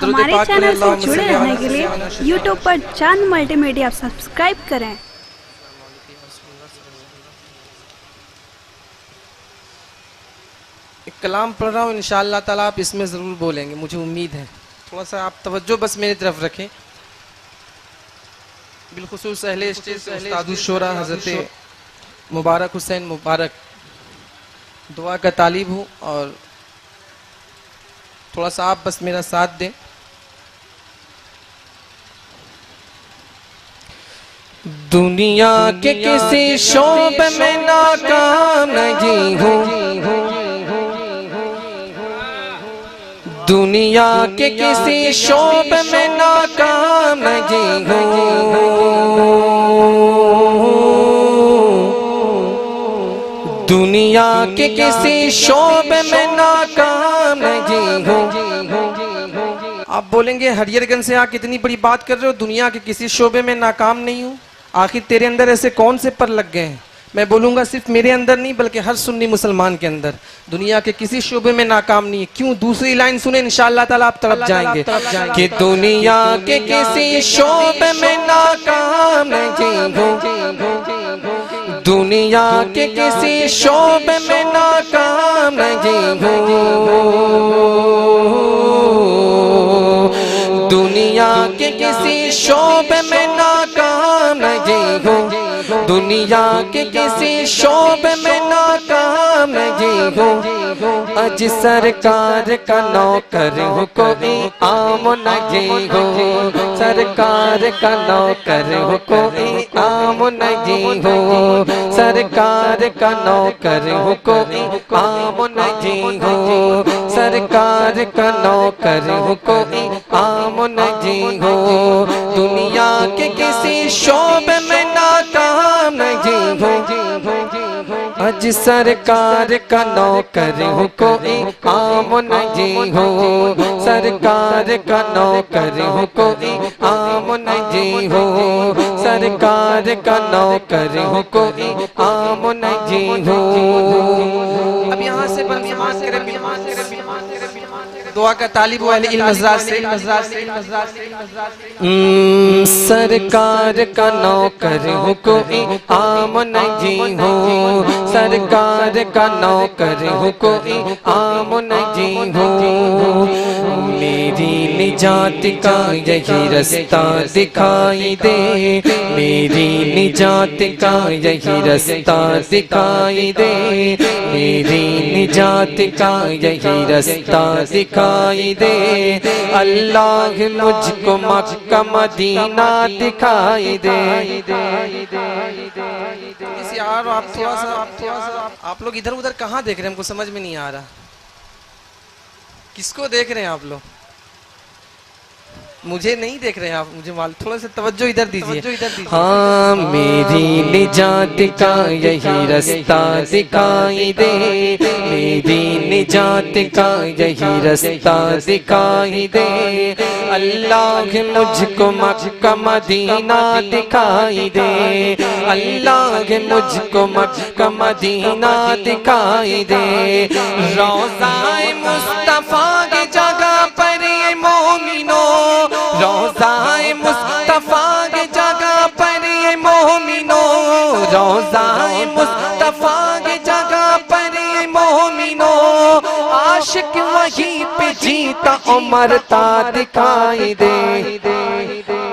हमारे चैनल से जुड़े रहने के लिए YouTube पर चांद मल्टीमीडिया सब्सक्राइब करें। एक कलाम पढ़ रहा हूँ, इंशाअल्लाह ताला आप इसमें ज़रूर बोलेंगे, मुझे उम्मीद है। थोड़ा सा आप तवज्जो बस मेरी तरफ रखें। बिलखुसूस अहले स्टेज उस्तादुश्शोरा हज़रत मुबारक हुसैन मुबारक दुआ का तालिब हूँ, और थोड़ा सा आप बस मेरा साथ दें। दुनिया के किसी शोबे में नाकाम नहीं हूँ, दुनिया के किसी शोबे में नाकाम नहीं हूँ, दुनिया के किसी शोबे में नाकाम नहीं हूँ। आप बोलेंगे हरियरगंज से आप कितनी बड़ी बात कर रहे हो, दुनिया के किसी शोबे में नाकाम नहीं हूँ। आखिर तेरे अंदर ऐसे कौन से पर लग गए हैं? मैं बोलूंगा सिर्फ मेरे अंदर नहीं बल्कि हर सुन्नी मुसलमान के अंदर दुनिया के किसी शोबे में नाकाम नहीं है। क्यों? दूसरी लाइन सुने, इंशाअल्लाह ताला आप तड़प जाएंगे कि दुनिया के किसी शोबे में नाकाम नहीं हूँ, दुनिया के किसी शोबे में नाकाम नहीं हूँ, दुनिया के किसी शोबे में नाकाम नहीं हूँ, दुनिया के किसी शोबे में नाकाम नहीं हूँ। अज सरकार का नौकर हूँ, कोई आम नहीं हूँ, सरकार का नौकर हूँ, कोई आम नहीं हूँ, सरकार का नौकर हूँ, कोई आम नहीं हूँ, सरकार का नौकर हूँ, कोई आम नहीं हूँ, दुनिया के किसी शोबे में नाकाम नहीं हूँ, अज सरकार का नौकर हूँ, कोई आम नहीं हूँ, सरकार का नौकर हूँ, कोई आम नहीं हूँ, सरकार का नौकर हूँ, कोई आम नहीं हूँ। अब यहाँ से दुआ का तालिब वाले इल्म से सरकार का नौकर हूँ, कोई आम नहीं हूँ, सरकार का नौकर हूँ, कोई आम नहीं हूँ, मेरी निजात का यही रास्ता दिखाई दे, मेरी निजात का यही रास्ता दिखाई दे, मेरी निजात का यही रास्ता दिखाई दे, अल्लाह मुझको मक्का मदीना दिखाई दे। यार आप थोड़ा सा आप लोग इधर उधर कहाँ देख रहे हैं? हमको समझ में नहीं आ रहा, किसको देख रहे हैं आप लोग? मुझे नहीं देख रहे हैं आप, मुझे मालूम, थोड़ा सा तवज्जो इधर दीजिए। हाँ, मेरी निजात का यही रास्ता दिखाई दे, मेरी निजात का यही रास्ता दिखाई दे, अल्लाह मुझको मक्का मदीना दिखाई दे, अल्लाह मुझको मक्का मदीना दिखाई दे, रोज़ाए मुस्तफा की जगह पर ये मोमिनो, रोज़ाए मुस्तफा की जगह पर ये मोमिनो, रोज़ाए मुस्तफा की जगह पर ये मोमिनो, आशिक वहीं पे जीता और मरता दिखाई दे।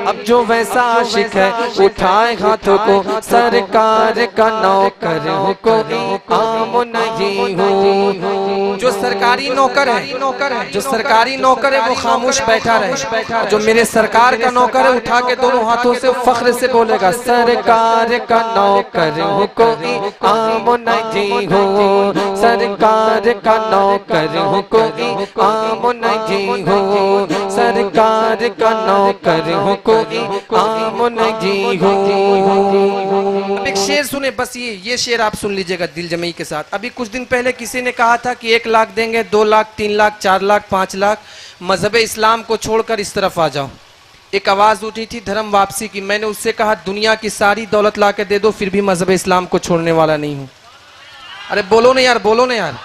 अब जो वैसा आशिक है उठाए हाथों को, सरकार का नौकर हूँ, कोई आम नहीं हूँ। जो सरकारी नौकर है, जो सरकारी नौकर है वो खामोश बैठा रहे, जो मेरे सरकार का नौकर है उठा के दोनों हाथों से फख्र से बोलेगा, सरकार का नौकर हूँ, कोई आम नहीं हूँ, सरकार का नौकर हूँ, कोई आम नहीं हूँ, सरकार का नौकर हूँ, कोई आम नहीं हूँ। अब एक शेर सुने, बस ये शेर आप सुन लीजिएगा दिल जमई के साथ। अभी कुछ दिन पहले किसी ने कहा था कि 1 लाख देंगे, 2 लाख, 3 लाख, 4 लाख, 5 लाख, मजहब इस्लाम को छोड़कर इस तरफ आ जाओ। एक आवाज उठी थी धर्म वापसी की, मैंने उससे कहा दुनिया की सारी दौलत ला के दे दो फिर भी मजहब इस्लाम को छोड़ने वाला नहीं हूं। अरे बोलो ना यार, बोलो ना यार।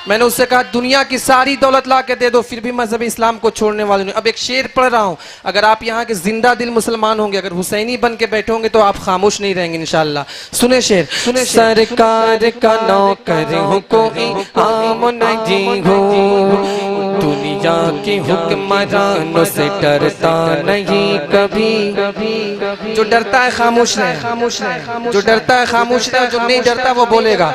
मैंने उससे कहा दुनिया की सारी दौलत ला के दे दो फिर भी मजहब इस्लाम को छोड़ने वाले नहीं। अब एक शेर पढ़ रहा हूं, अगर आप यहाँ के जिंदा दिल मुसलमान होंगे, अगर हुसैनी बन के बैठे होंगे तो आप खामोश नहीं रहेंगे इंशाल्लाह। सुने शेर, सुने। सरकार का नौकर हूं कोई आम नहीं हूं, दुनिया के हुक्मरानों से डरता नहीं कभी। जो डरता है खामोश रहे, खामोश रहे। जो डरता है खामोश रहे, जो नहीं डरता वो बोलेगा।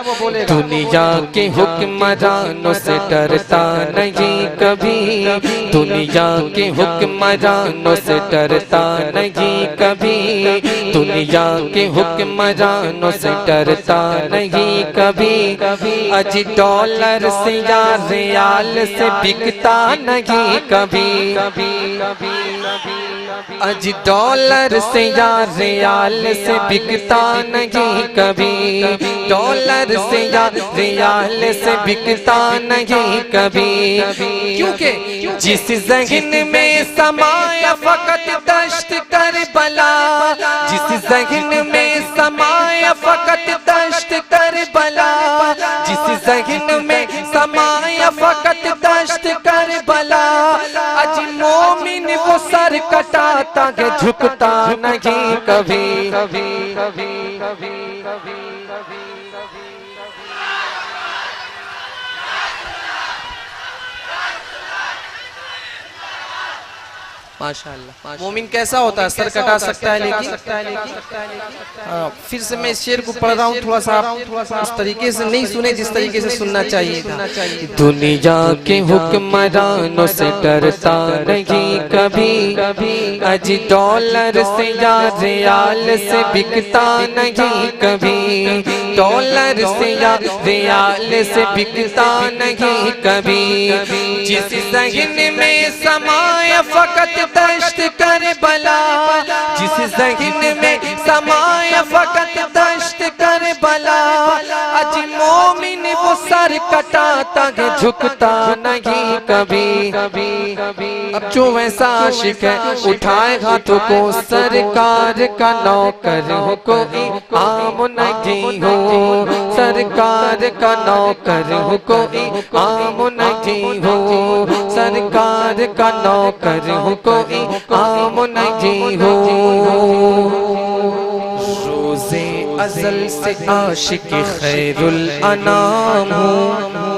दुनिया के हुक्मरानों से डरता नहीं कभी, दुनिया के हुक्मरानों से डरता नहीं कभी, दुनिया के हुक्मरानों से डरता नहीं कभी। अजी डॉलर से या रियाल से बिकता नहीं कभी, अजी डॉलर से या रियाल से बिकता नहीं कभी, डॉलर से या रियाल से बिकता नहीं कभी। क्योंकि जिस ज़हन में समाया फकत दश्त कर बला, जिस ज़हन में समाया फकत दश्त कर बला, जिस ज़हन में समाया फकत दश्त कर बला। अज मोमिन वो सर कटाता है झुकता नहीं कभी, कभी कभी कभी कभी। माशाअल्लाह। मोमिन कैसा होता है? सर कटा सकता है लेकिन फिर से मैं इस शेर को पढ़ रहा हूँ, थोड़ा सा आप उस तरीके से नहीं सुने जिस तरीके से सुनना चाहिए था। दुनिया के हुक्मरानों से डरता नहीं कभी, अजी डॉलर से या रियाल से बिकता नहीं कभी, डॉलर से या रियाल से बिकता नहीं कभी। जिस ज़हन में समाया फकत दश्त कर बला, जिस ज़हन में समाया फकत दश्त कर बला। अज मोमिन वो सर कटाता है झुकता नहीं कभी, कभी कभी। अब जो वैसा आशिक है उठाए हाथों को, सरकार का नौकर हो कोई आम नहीं हो, सरकार का नौकर हो कोई आम नहीं हो, सरकार का नौकर हो कोई आम नहीं हो। रोज़े अज़ल से आशिक खैरुल अनाम हूँ,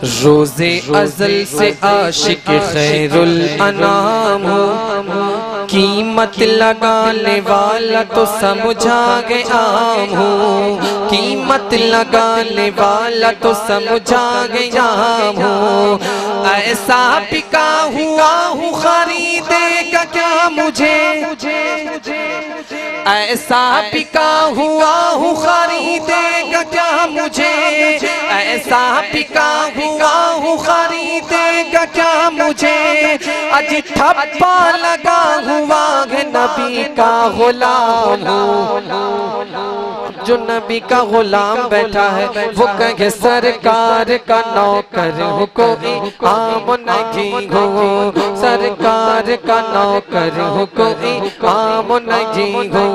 रोज़े अज़ल से आशिक खैरुल अनाम हूँ, कीमत लगाने वाला तो समझा गया हूँ, कीमत लगाने वाला तो समझा गया हूँ। ऐसा बिका हुआ हूँ खरीदेगा क्या मुझे, ऐसा बिका हुआ हूँ खरीदेगा क्या मुझे, ऐसा बिका हुआ हूँ खरीदेगा क्या मुझे। अजी ठप्पा लगा हुआ है नबी का गुलाम हूँ, जो नबी का गुलाम बैठा है वो कहे सरकार का नौकर हो कोई आम नहीं हो, सरकार का नौकर हो कोई आम नहीं हो,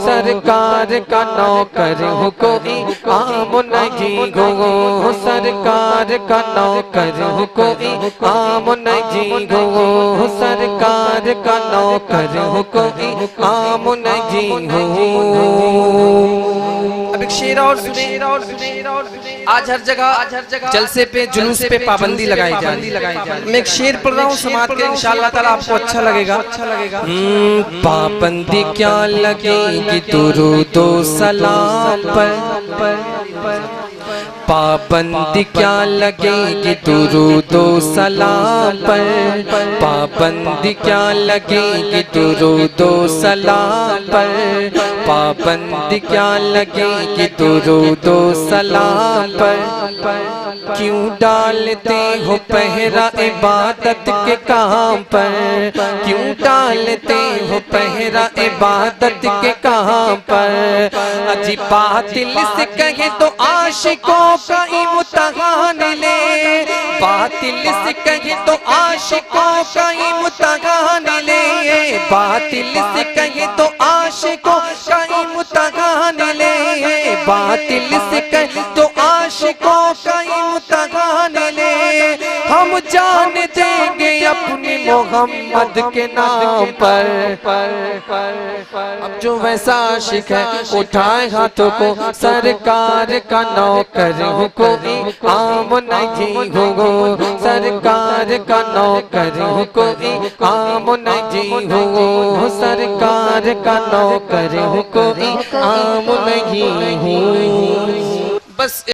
सरकार का नौकर हो कोई आम नहीं हो, सरकार का नौकर हो कोई आम नहीं हो, सरकार का नौकर हो कोई आम नहीं हो। अब एक शेर और सुने। आज हर जगह जलसे पे जुलूस पे पाबंदी लगाई जा रही है। मैं एक शेर पढ़ रहा हूँ समाज के, इंशाअल्लाह ताला आपको अच्छा लगेगा। पाबंदी क्या लगेगी दुरूदो सलाम पर, पाबंदी क्या लगेगी दुरूदो सलाम पर, पाबंदी क्या लगेगी दुरूदो सलाम पर, पाबंदी क्या लगेगी दुरूदो सलाम पर। क्यों डालते हो पहरा इबादत के काम पर, क्यों डालते हो पहरा इबादत के काम पर। अजी बातिल से कहे तो आशिकों का इम्तिहान ले, बातिल से कहे तो आशिकों का इम्तिहान ले, बातिल से कहे तो आशिकों का इम्तिहान ले, बातिल से कहे तो आशिकों का इम्तिहान हम जान देंगे अपने मोहम्मद के नाम पर। अब जो वैसा आशिक है उठाए हाथों को, सरकार का नौकर हूँ कोई आम नहीं हूँ, सरकार का नौकर हूँ कोई आम नहीं हूँ, सरकार का नौकर हूँ कोई आम नहीं हूँ। बस